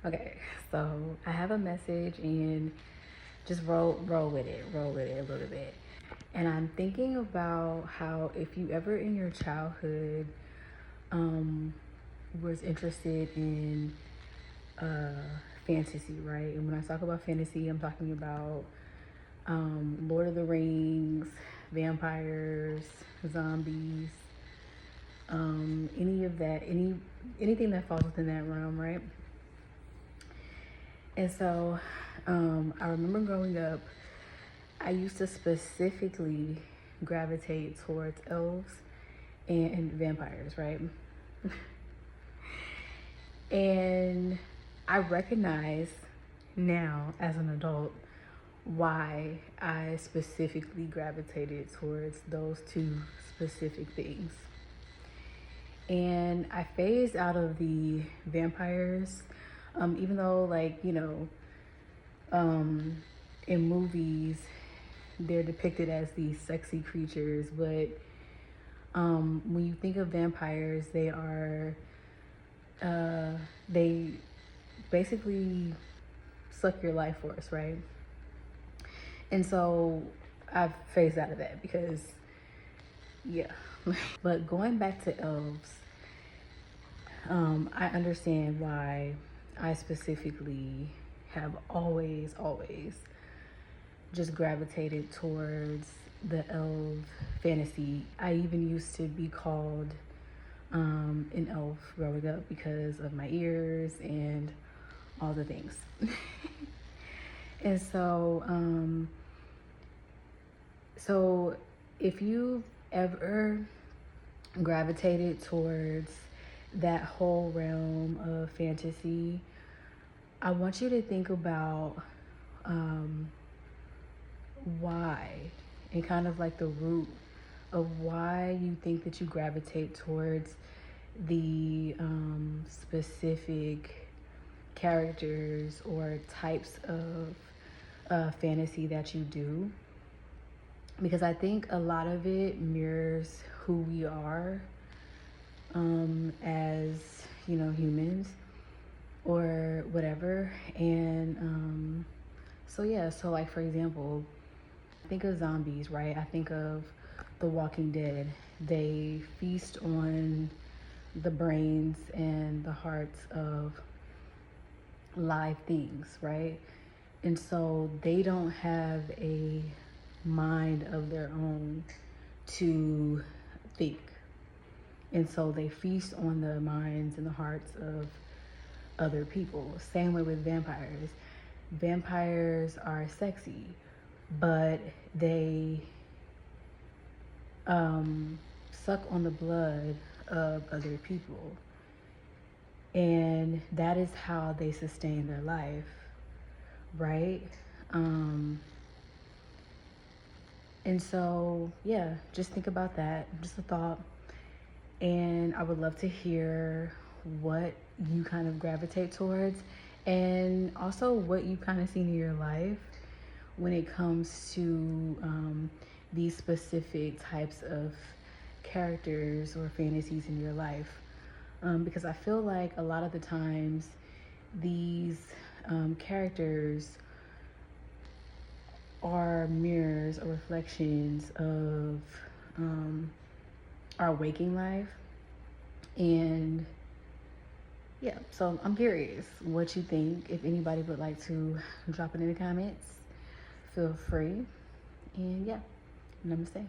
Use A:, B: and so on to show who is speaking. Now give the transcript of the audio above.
A: Okay, so I have a message and just roll with it, a little bit. And I'm thinking about how if you ever in your childhood um was interested in fantasy, right? And when I talk about fantasy, I'm talking about Lord of the Rings, vampires, zombies, any of that, anything that falls within that realm, right? And so I remember growing up, I used to specifically gravitate towards elves and vampires, right? And I recognize now as an adult why I specifically gravitated towards those two specific things. And I phased out of the vampires, even though, like, in movies, they're depicted as these sexy creatures, but when you think of vampires, they basically suck your life force, right? And so I've phased out of that because, yeah. But going back to elves, I understand why I specifically have always just gravitated towards the elf fantasy. I even used to be called an elf growing up because of my ears and all the things. And so if you've ever gravitated towards that whole realm of fantasy, I want you to think about why, and kind of like the root of why you think that you gravitate towards the specific characters or types of fantasy that you do. Because I think a lot of it mirrors who we are as, humans or whatever. And so, yeah, so like, for example, I think of zombies, right? I think of The Walking Dead. They feast on the brains and the hearts of live things, right? And so they don't have a mind of their own to think. And so they feast on the minds and the hearts of other people. Same way with vampires. Vampires are sexy, but they suck on the blood of other people. And that is how they sustain their life, right? And so, yeah, just think about that. Just a thought. And I would love to hear what you kind of gravitate towards and also what you kind of seen in your life when it comes to these specific types of characters or fantasies in your life. Because I feel like a lot of the times these characters are mirrors or reflections of our waking life. And yeah, so I'm curious what you think. If anybody would like to drop it in the comments, feel free. And yeah, namaste.